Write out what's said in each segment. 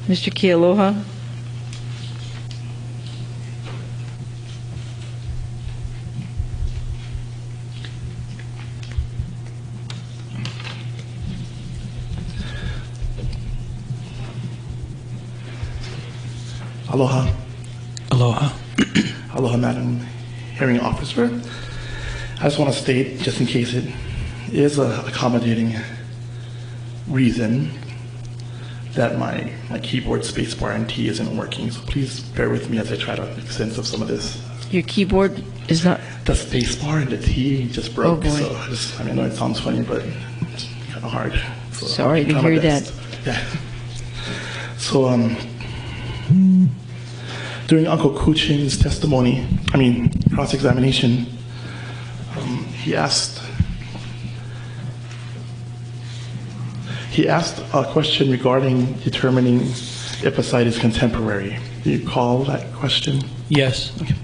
Mr. Kealoha. Aloha. Aloha. Aloha, Madam Hearing Officer. I just want to state, just in case it is an accommodating reason, that my keyboard spacebar and T isn't working. So please bear with me as I try to make sense of some of this. Your keyboard is not... The spacebar and the T just broke. Oh, boy. So I know it sounds funny, but it's kind of hard. So Sorry to hear that. Yeah. So, during Uncle Kuchin's testimony, cross-examination, he asked a question regarding determining if a site is contemporary. Do you recall that question? Yes. Okay.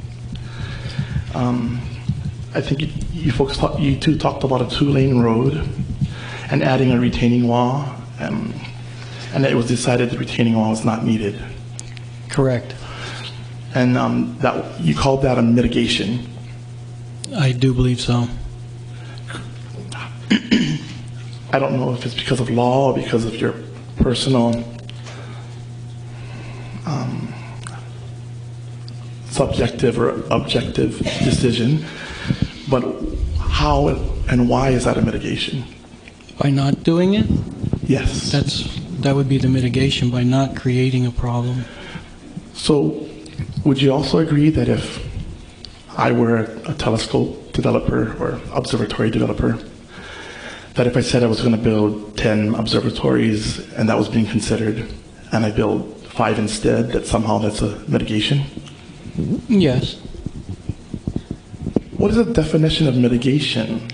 I think you two talked about a 2-lane road and adding a retaining wall, and it was decided the retaining wall was not needed. Correct. And that you called that a mitigation. I do believe so. I don't know if it's because of law or because of your personal subjective or objective decision, but how and why is that a mitigation? By not doing it? Yes. That would be the mitigation, by not creating a problem. So would you also agree that if I were a telescope developer or observatory developer, that if I said I was going to build 10 observatories and that was being considered, and I build 5 instead, that somehow that's a mitigation? Yes. What is the definition of mitigation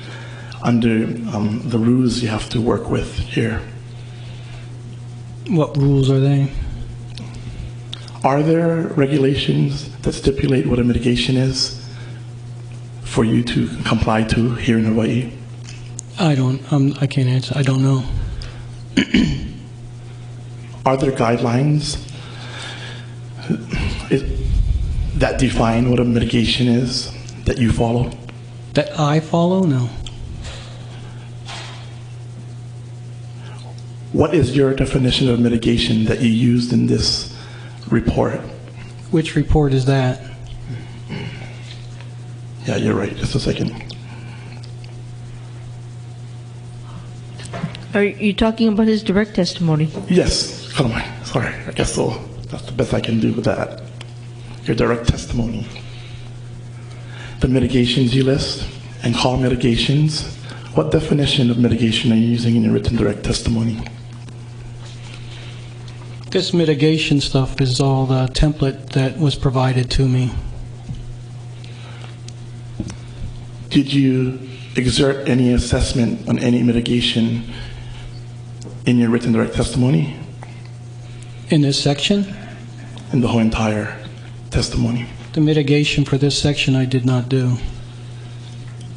under the rules you have to work with here? What rules are they? Are there regulations that stipulate what a mitigation is for you to comply to here in Hawaii? I can't answer. I don't know. Are there guidelines that define what a mitigation is that you follow? That I follow? No. What is your definition of mitigation that you used in this report? Which report is that? Yeah, you're right. Just a second. Are you talking about his direct testimony? Yes. Hold on. Sorry. I guess so. That's the best I can do with that. Your direct testimony. The mitigations you list and call mitigations. What definition of mitigation are you using in your written direct testimony? This mitigation stuff is all the template that was provided to me. Did you exert any assessment on any mitigation in your written direct testimony? In this section? In the whole entire testimony? The mitigation for this section I did not do.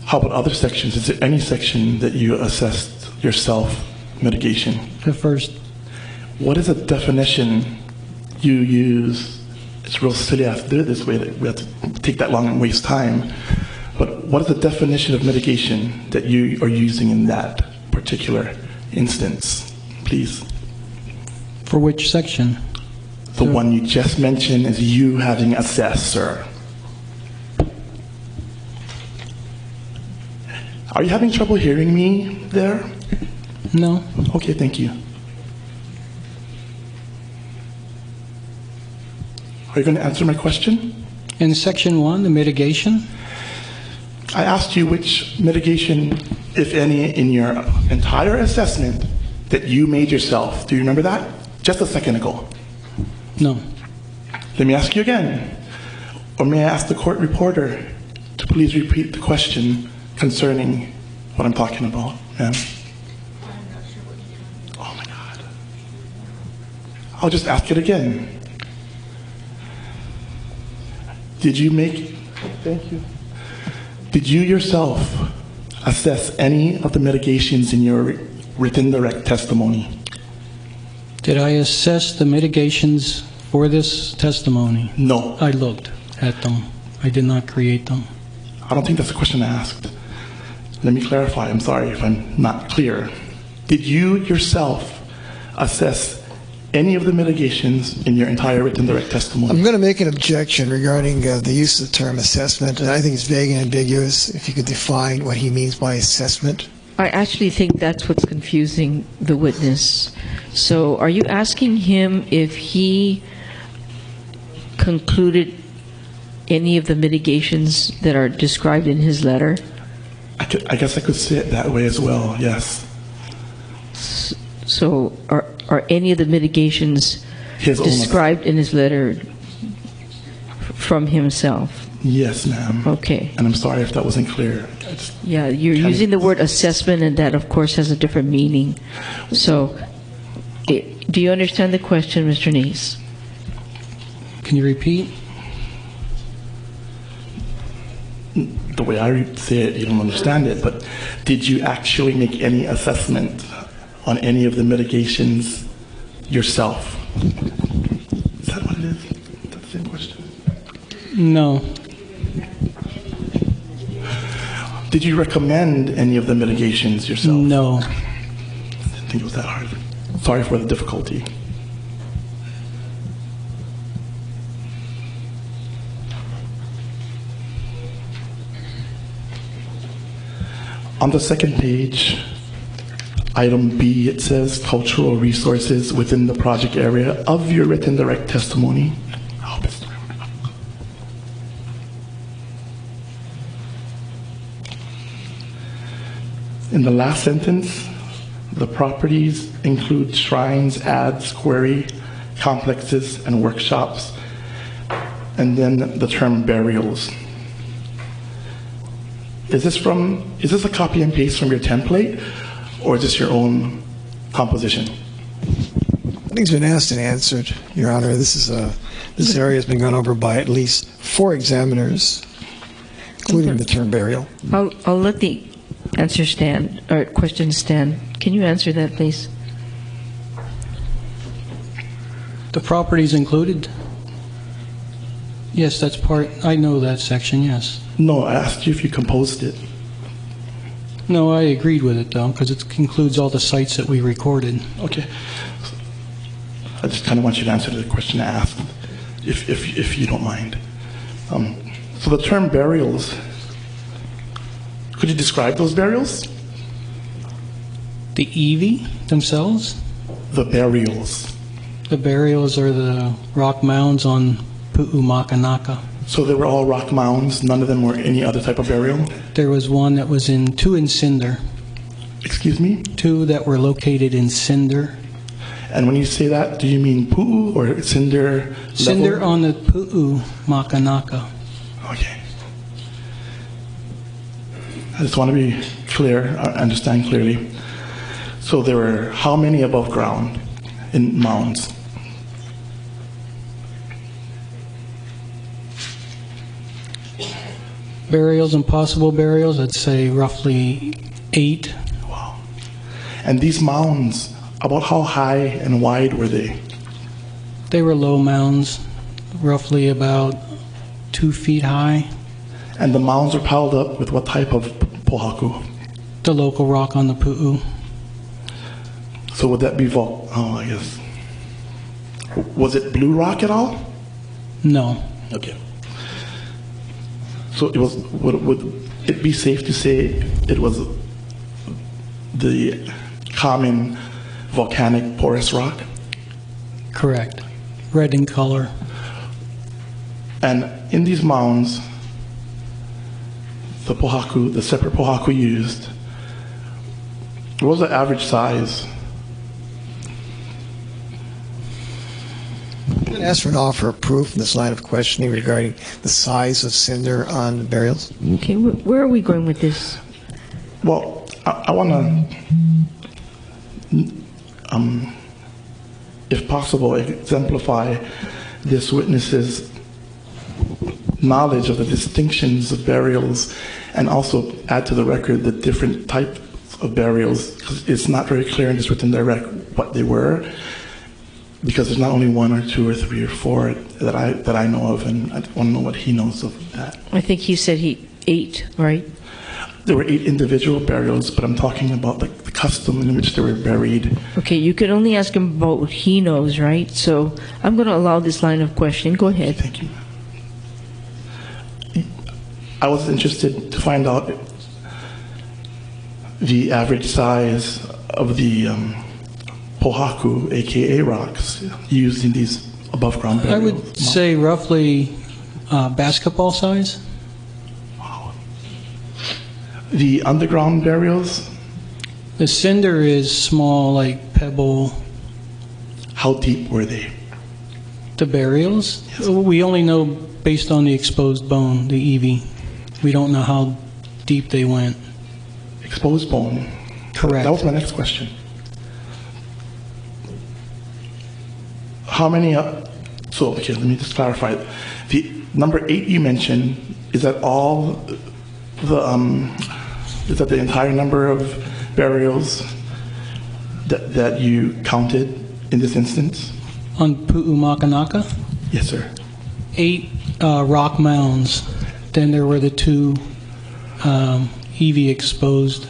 How about other sections? Is there any section that you assessed yourself mitigation? The first. What is a definition you use? It's real silly I have to do it this way, that we have to take that long and waste time. But what is the definition of mitigation that you are using in that particular instance, please? For which section? The one you just mentioned is you having assessed, sir. Are you having trouble hearing me there? No. Okay, thank you. Are you going to answer my question? In section 1, the mitigation? I asked you which mitigation, if any, in your entire assessment that you made yourself. Do you remember that? Just a second ago. No. Let me ask you again. Or may I ask the court reporter to please repeat the question concerning what I'm talking about, ma'am? Oh my God. I'll just ask it again. Did you make, thank you. Did you yourself assess any of the mitigations in your written direct testimony? Did I assess the mitigations for this testimony? No. I looked at them. I did not create them. I don't think that's the question asked. Let me clarify. I'm sorry if I'm not clear. Did you yourself assess any of the mitigations in your entire written direct testimony? I'm going to make an objection regarding the use of the term assessment, and I think it's vague and ambiguous. If you could define what he means by assessment. I actually think that's what's confusing the witness. So are you asking him if he concluded any of the mitigations that are described in his letter? I guess I could say it that way as well, yes. So are any of the mitigations His own- described in his letter from himself? Yes, ma'am. Okay. And I'm sorry if that wasn't clear. Yeah, you're Kind of- using the word assessment, and that, of course, has a different meaning. So do you understand the question, Mr. Nees? Can you repeat? The way I say it, you don't understand it, but did you actually make any assessment on any of the mitigations yourself? Is that what it is? Is that the same question? No. Did you recommend any of the mitigations yourself? No. I didn't think it was that hard. Sorry for the difficulty. On the second page, item B, it says cultural resources within the project area of your written direct testimony. I hope it's the right one. In the last sentence, the properties include shrines, ads, quarry, complexes, and workshops, and then the term burials. Is this a copy and paste from your template, or is this your own composition? I think it's been asked and answered, Your Honor. This area has been gone over by at least 4 examiners, including the term burial. I'll let the answer stand, or question stand. Can you answer that, please? The properties included? Yes, that's part, I know that section, yes. No, I asked you if you composed it. No, I agreed with it, though, because it includes all the sites that we recorded. Okay. I just kind of want you to answer the question I asked, if you don't mind. So the term burials, could you describe those burials? The Eevee themselves? The burials. The burials are the rock mounds on Pu'umakanaka. So they were all rock mounds, none of them were any other type of burial? There was one that was in 2 in Cinder, Excuse me? 2 that were located in Cinder. And when you say that, do you mean pu'u or cinder level? Cinder on the Pu'umakanaka. Okay. I just want to be clear, understand clearly. So there were how many above ground in mounds? Burials and possible burials, I'd say roughly 8. Wow. And these mounds, about how high and wide were they? They were low mounds, roughly about 2 feet high. And the mounds were piled up with what type of pohaku? The local rock on the Pu'u. So would that be I guess. Was it blue rock at all? No. Okay. So it was. Would it be safe to say it was the common volcanic porous rock? Correct. Red in color. And in these mounds, the pohaku, the separate pohaku used, what was the average size? I'm going to ask for an offer of proof in this line of questioning regarding the size of cinder on burials. Okay, where are we going with this? Well, I want to, if possible, exemplify this witness's knowledge of the distinctions of burials and also add to the record the different types of burials, because it's not very clear in this written direct what they were. Because there's not only one or two or three or four that I know of, and I want to know what he knows of that. I think he said 8, right? There were 8 individual burials, but I'm talking about the custom in which they were buried. Okay, you can only ask him about what he knows, right? So I'm going to allow this line of questioning. Go ahead. Thank you. I was interested to find out the average size of the Pohaku, aka rocks, used in these above ground burials. I would say roughly basketball size. Wow. The underground burials, The cinder is small, like pebble. how deep were they? The burials, Yes. we only know based on the exposed bone, the EV. We don't know how deep they went. Exposed bone. Correct. That was my next question. How many, so okay, let me just clarify. The number 8 you mentioned, is that all is that the entire number of burials that you counted in this instance? On Pu'umakanaka, Yes, sir. 8 rock mounds. Then there were the 2 EV exposed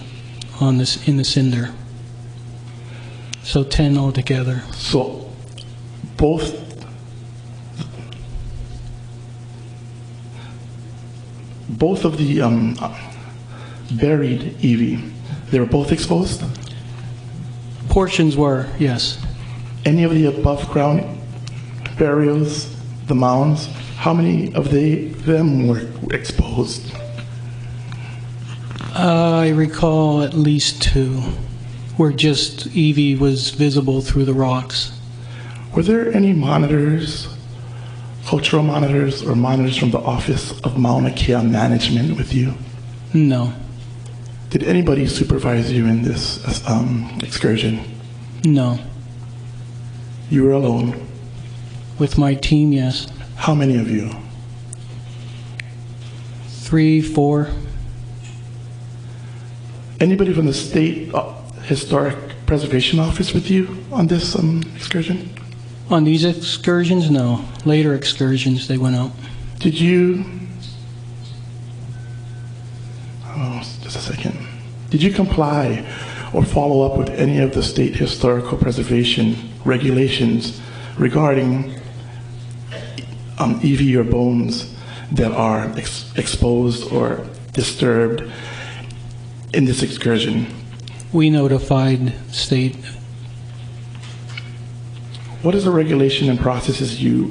on this in the cinder. So 10 altogether. So both of the buried EV, they were both exposed? Portions were, yes. Any of the above ground burials, the mounds, how many of them were exposed? I recall at least 2 where just EV was visible through the rocks. Were there any monitors, cultural monitors, or monitors from the Office of Mauna Kea Management with you? No, Did anybody supervise you in this excursion? no. You were alone. With my team, yes. How many of you? 3, 4. Anybody from the State Historic Preservation Office with you on this excursion? On these excursions, no. Later excursions, they went out. Did you, just a second. Did you comply or follow up with any of the state historical preservation regulations regarding EV or bones that are exposed or disturbed in this excursion? We notified state. What is the regulation and processes you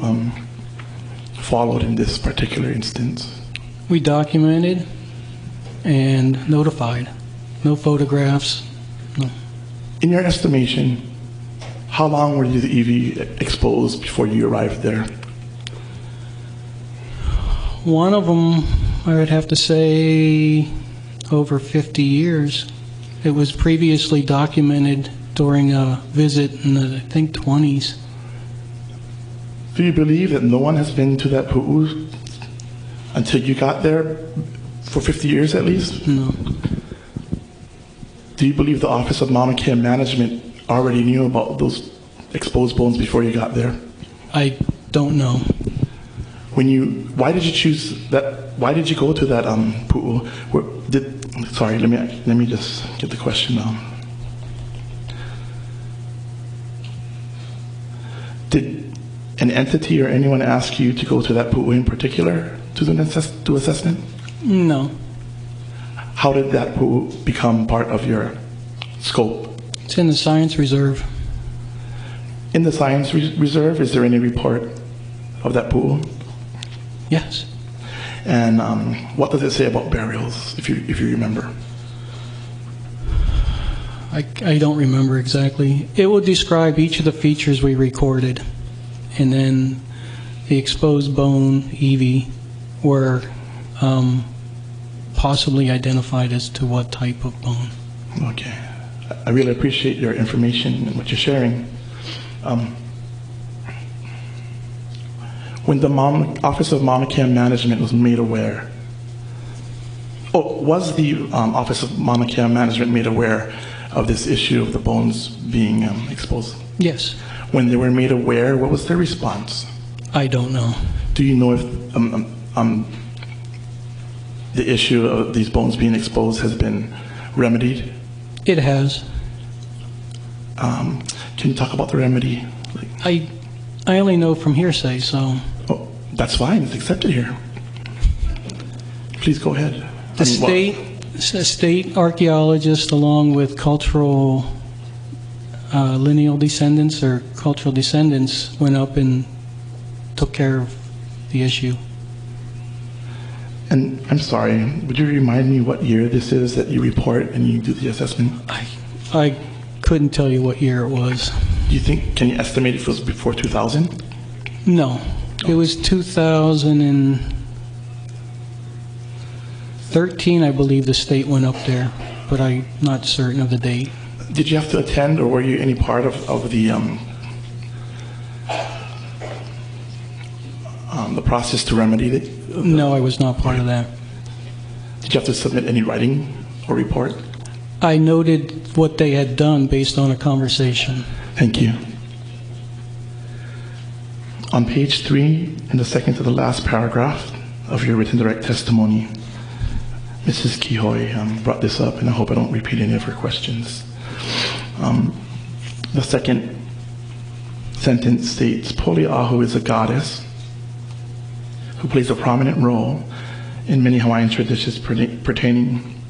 followed in this particular instance? We documented and notified. No photographs. No. In your estimation, how long were the EV exposed before you arrived there? One of them, I would have to say, over 50 years. It was previously documented during a visit in the, I think, 20s. Do you believe that no one has been to that pu'u until you got there for 50 years at least? No. Do you believe the Office of Mauna Kea Management already knew about those exposed bones before you got there? I don't know. Why did you choose that? Why did you go to that pu'u? Sorry, let me just get the question down. Did an entity or anyone ask you to go to that pu'u in particular to do assessment? No. How did that pu'u become part of your scope? It's in the Science Reserve. In the Science Reserve, is there any report of that pu'u? Yes. And what does it say about burials, if you remember? I don't remember exactly. It will describe each of the features we recorded, and then the exposed bone, EV, were possibly identified as to what type of bone. Okay. I really appreciate your information and what you're sharing. When the Office of Mauna Kea Management was made aware, was the Office of Mauna Kea Management made aware of this issue of the bones being exposed? Yes. When they were made aware, what was their response? I don't know. Do you know if the issue of these bones being exposed has been remedied? It has. Can you talk about the remedy? I only know from hearsay, so. Oh, that's fine. It's accepted here. Please go ahead. The state archaeologist, along with cultural lineal descendants or cultural descendants, went up and took care of the issue. And I'm sorry, would you remind me what year this is that you report and you do the assessment? I couldn't tell you what year it was. Do you think, can you estimate if it was before 2000? No, it was 2013, I believe the state went up there, but I'm not certain of the date. Did you have to attend, or were you any part of the process to remedy it? No, I was not part of that. Did you have to submit any writing or report? I noted what they had done based on a conversation. Thank you. On page 3, in the second to the last paragraph of your written direct testimony, Mrs. Kihoi brought this up, and I hope I don't repeat any of her questions. The second sentence states, Poliahu is a goddess who plays a prominent role in many Hawaiian traditions pertaining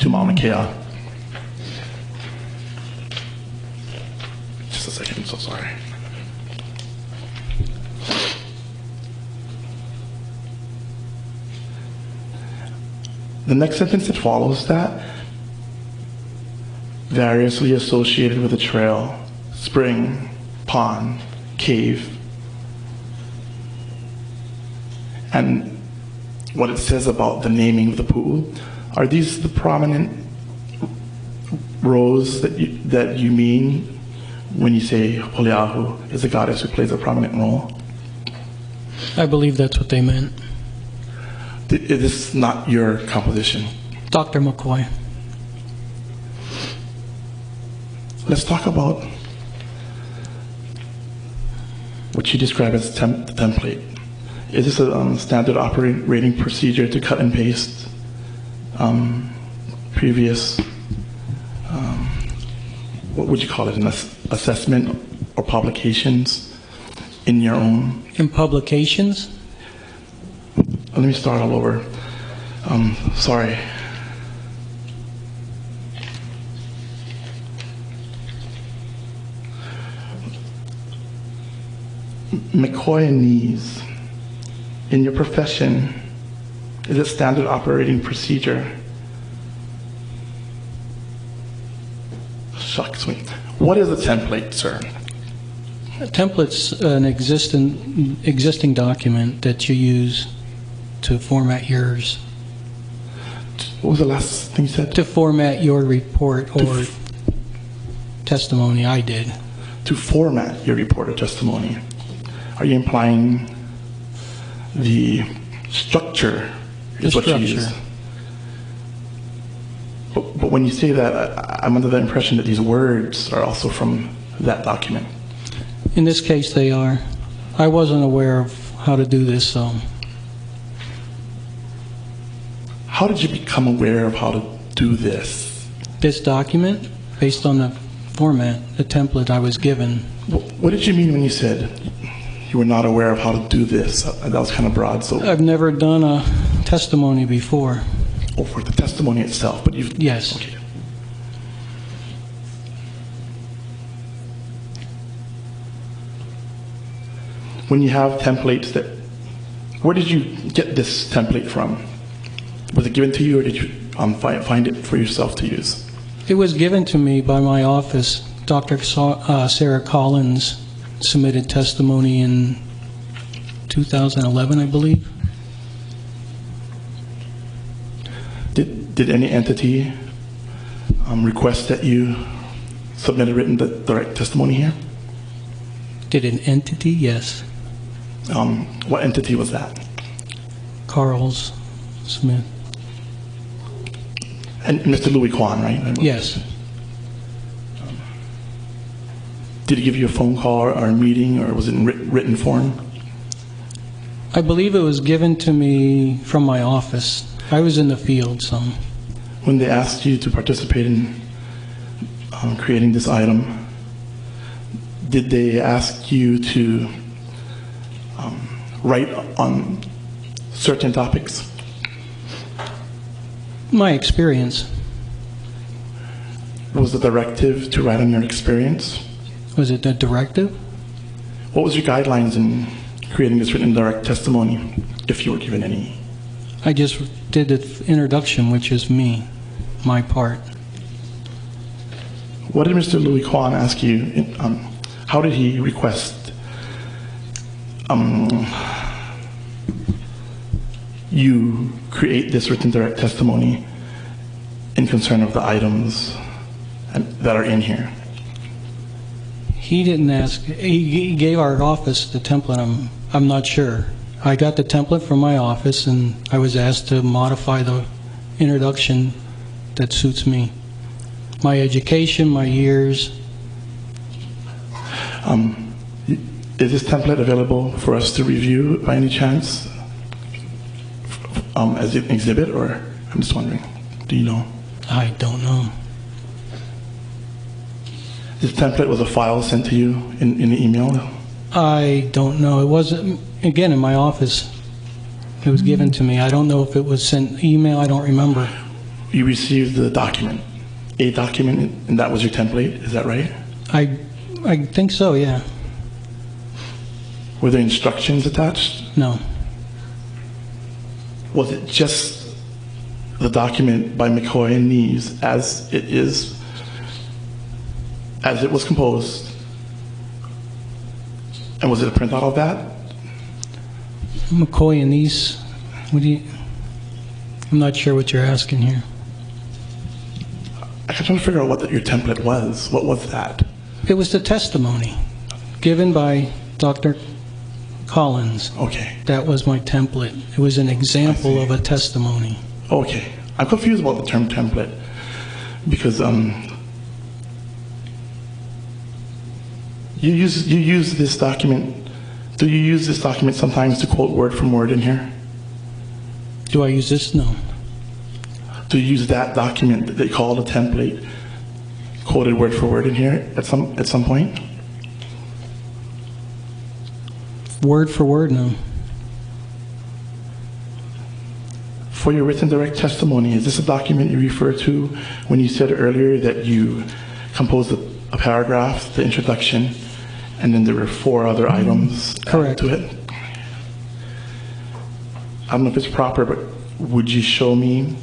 to Mauna Kea. Just a second, I'm so sorry. The next sentence that follows that, variously associated with a trail, spring, pond, cave, and what it says about the naming of the pool. Are these the prominent roles that you mean when you say Poliahu is a goddess who plays a prominent role? I believe that's what they meant. Is this not your composition? Dr. McCoy. Let's talk about what you describe as the template. Is this a standard operating procedure to cut and paste previous, what would you call it, an assessment or publications in your own? In publications? Let me start all over. Sorry. McCoy and Nees, in your profession, is it standard operating procedure? Shucks me. What is a template, sir? A template's an existing document that you use to format yours. What was the last thing you said? To format your report or testimony. I did. To format your report or testimony. Are you implying the structure is what you use? But when you say that, I'm under the impression that these words are also from that document. In this case, they are. I wasn't aware of how to do this, so. How did you become aware of how to do this? This document, based on the format, the template I was given. What did you mean when you said you were not aware of how to do this? That was kind of broad. So I've never done a testimony before. Oh, for the testimony itself, but you've... Yes. Okay. When you have templates that... Where did you get this template from? Was it given to you, or did you find it for yourself to use? It was given to me by my office. Dr. Sarah Collins submitted testimony in 2011, I believe. Did any entity request that you submit a written direct testimony here? Did an entity? Yes. What entity was that? Carl's Smith. And Mr. Louis Kwan, right? Yes. Did he give you a phone call or a meeting, or was it in written form? I believe it was given to me from my office. I was in the field, so. When they asked you to participate in creating this item, did they ask you to write on certain topics? My experience. Was the directive to write on your experience? Was it the directive? What was your guidelines in creating this written direct testimony, if you were given any? I just did the introduction, which is me, my part. What did Mr. Louis Kwan ask you? How did he request you create this written direct testimony in concern of the items that are in here? He didn't ask. He gave our office the template. I'm not sure. I got the template from my office, and I was asked to modify the introduction that suits me. My education, my years. Is this template available for us to review by any chance as an exhibit, or I'm just wondering, do you know? I don't know. This template was a file sent to you in the email? I don't know. It wasn't, again, in my office. It was given to me. I don't know if it was sent email. I don't remember. You received the document, a document, and that was your template, is that right? I think so, yeah. Were there instructions attached? No. Was it just the document by McCoy and Nees as it is, as it was composed? And was it a printout of that? McCoy and Nees, I'm not sure what you're asking here. I'm trying to figure out what your template was. What was that? It was the testimony given by Dr. Collins. Okay. That was my template. It was an example of a testimony. Okay. I'm confused about the term template because you use this document. Do you use this document sometimes to quote word from word in here? Do I use this? No. Do you use that document that they call a template, quoted word for word in here at some point? Word for word, no. For your written direct testimony, is this a document you refer to when you said earlier that you composed a paragraph, the introduction, and then there were 4 other items Correct. to it? I don't know if it's proper, but would you show me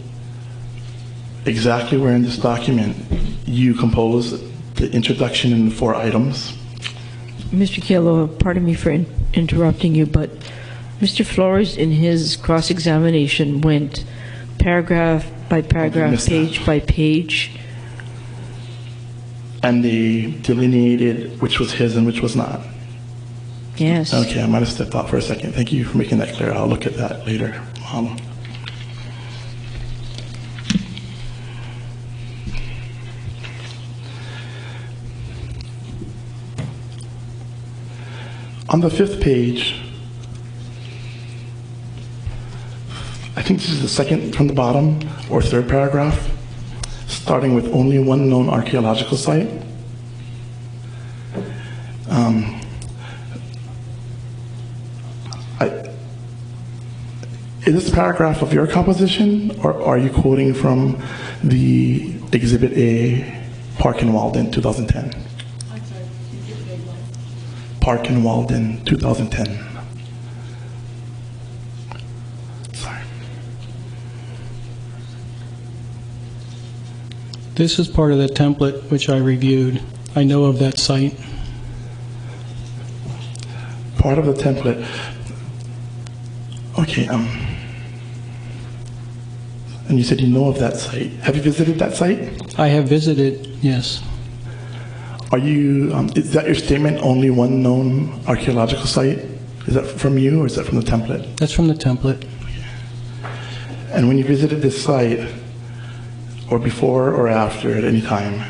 exactly where in this document you composed the introduction and the 4 items? Mr. Kielo, pardon me for interrupting you, but Mr. Flores, in his cross-examination, went paragraph by paragraph, page by page. And they delineated which was his and which was not. Yes. Okay, I might have stepped out for a second. Thank you for making that clear. I'll look at that later. On the 5th page, I think this is the second from the bottom or 3rd paragraph, starting with only one known archaeological site. Is this paragraph of your composition, or are you quoting from the Exhibit A, Park and Walden, 2010? Park and Walden, 2010. Sorry. This is part of the template which I reviewed. I know of that site. Part of the template. Okay, and you said you know of that site. Have you visited that site? I have visited, yes. Are you, is that your statement, only one known archaeological site? Is that from you, or is that from the template? That's from the template. And when you visited this site, or before or after at any time,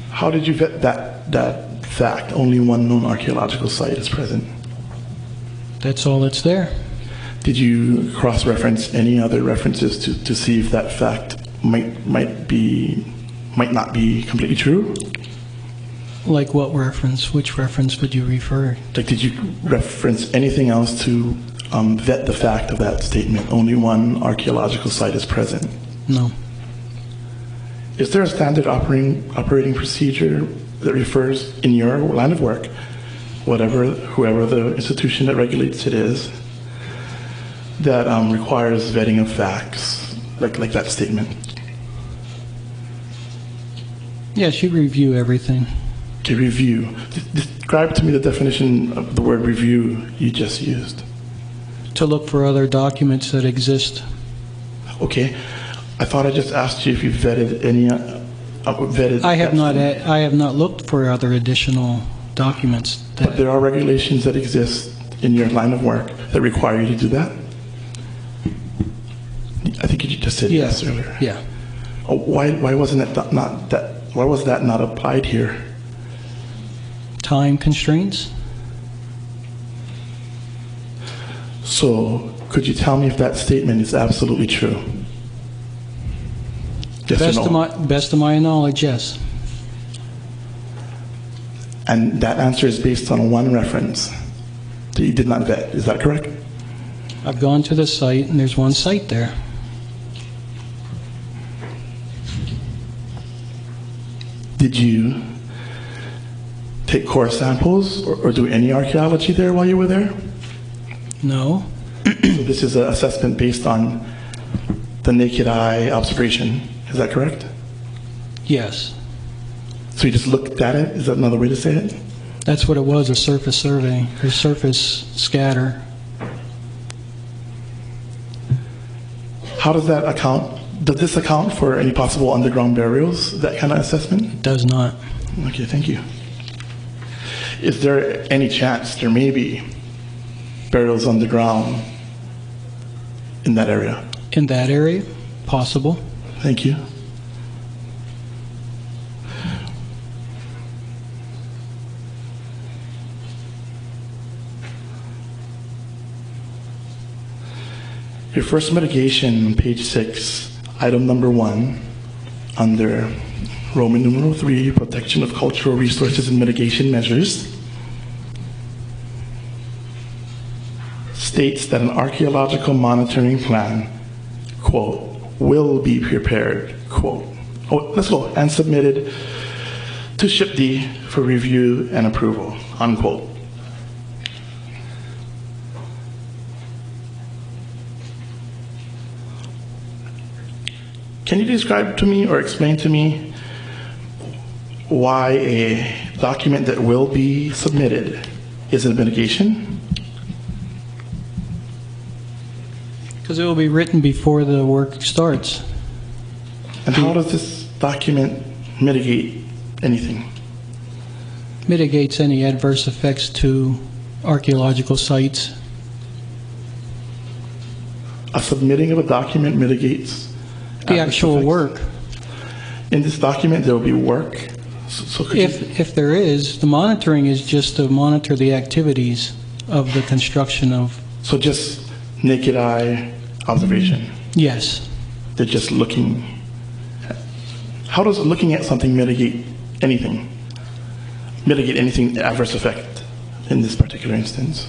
how did you vet that that fact, only one known archaeological site is present. That's all that's there. Did you cross-reference any other references to see if that fact might not be completely true? Like what reference? Which reference would you refer? Like, did you reference anything else to vet the fact of that statement? Only one archaeological site is present. No. Is there a standard operating procedure that refers in your line of work, whoever the institution that regulates it is, that requires vetting of facts, like that statement? Yes, you review everything. Okay, review. Describe to me the definition of the word review you just used. To look for other documents that exist. Okay, I thought I just asked you if you vetted any. I have not. I have not looked for other additional documents. But there are regulations that exist in your line of work that require you to do that. I think you just said yes earlier. Yeah. Oh, why wasn't it not that? Why was that not applied here? Time constraints. So, could you tell me if that statement is absolutely true? Yes or no? Best of my knowledge, yes. And that answer is based on one reference that you did not vet. Is that correct? I've gone to the site, and there's one site there. Did you take core samples or do any archaeology there while you were there? No. So this is an assessment based on the naked eye observation. Is that correct? Yes. So you just looked at it? Is that another way to say it? That's what it was, a surface survey, or surface scatter. How does that account? Does this account for any possible underground burials, that kind of assessment? It does not. Okay, thank you. Is there any chance there may be burials underground in that area? In that area? Possible. Thank you. Your first mitigation, page 6, item number 1, under Roman numeral 3, protection of cultural resources and mitigation measures, states that an archaeological monitoring plan, quote, will be prepared, quote, and submitted to SHPD for review and approval, unquote. Can you describe to me or explain to me why a document that will be submitted is a mitigation? Because it will be written before the work starts. And how does this document mitigate anything? Mitigates any adverse effects to archaeological sites. A submitting of a document mitigates The actual work. In this document, there will be work. So If there is, the monitoring is just to monitor the activities of the construction of. So just naked eye observation. Yes. They're just looking. How does looking at something mitigate anything? Mitigate anything adverse effect in this particular instance?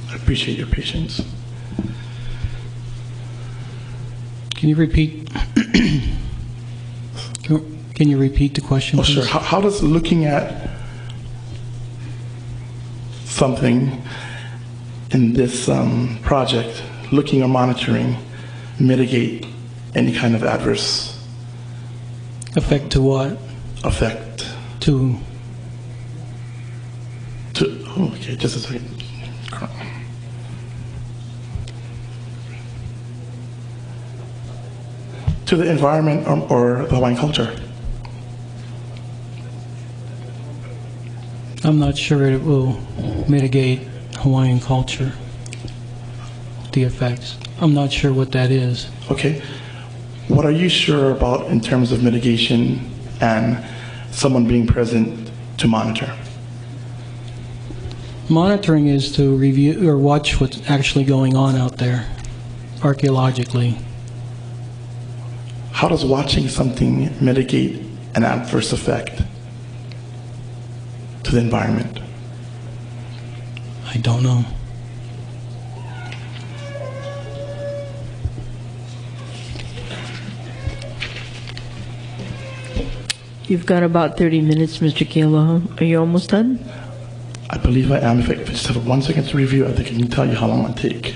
I appreciate your patience. Can you repeat? Can you repeat the question, Oh, please? sure. How does looking at something in this project, looking or monitoring, mitigate any kind of adverse Effect to what? effect? To Okay, just a second. To the environment or the Hawaiian culture. I'm not sure it will mitigate Hawaiian culture. the effects. I'm not sure what that is. Okay. What are you sure about in terms of mitigation and someone being present to monitor? Monitoring is to review or watch what's actually going on out there archaeologically. How does watching something mitigate an adverse effect to the environment? I don't know. You've got about 30 minutes, Mr. Kealoha. Are you almost done? I believe I am. If I just have 1 second to review, I think I can tell you how long it'll take.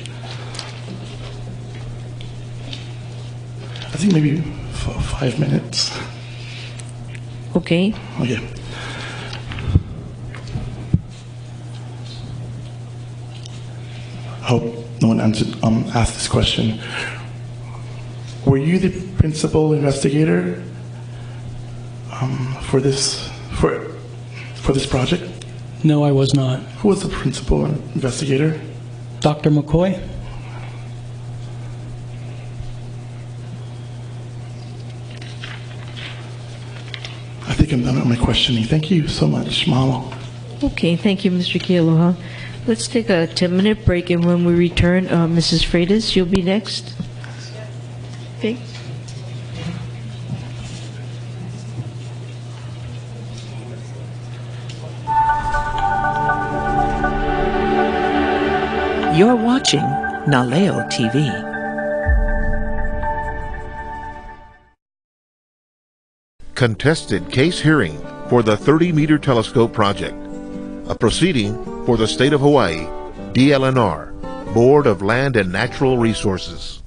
I think maybe 5 minutes. Okay. Okay. I hope no one asked this question. Were you the principal investigator for this project? No, I was not. Who was the principal investigator? Dr. McCoy? I think I'm done with my questioning. Thank you so much, Mahalo. Okay, thank you, Mr. Kealoha. Let's take a 10-minute break, and when we return, Mrs. Freitas, you'll be next. Okay. You're watching Naleo TV. Contested case hearing for the 30-meter telescope project. A proceeding for the State of Hawaii, DLNR, Board of Land and Natural Resources.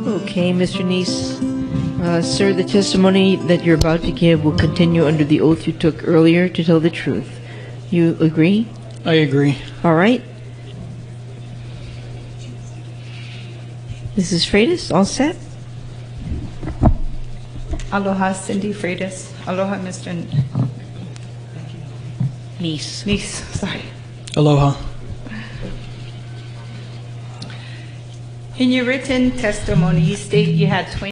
Okay, Mr. Nees. Sir, the testimony that you're about to give will continue under the oath you took earlier to tell the truth. You agree? I agree. All right. Mrs. Freitas, all set? Aloha, Cindy Freitas. Aloha, Mr. Nees. Sorry. Aloha. In your written testimony, you state you had 20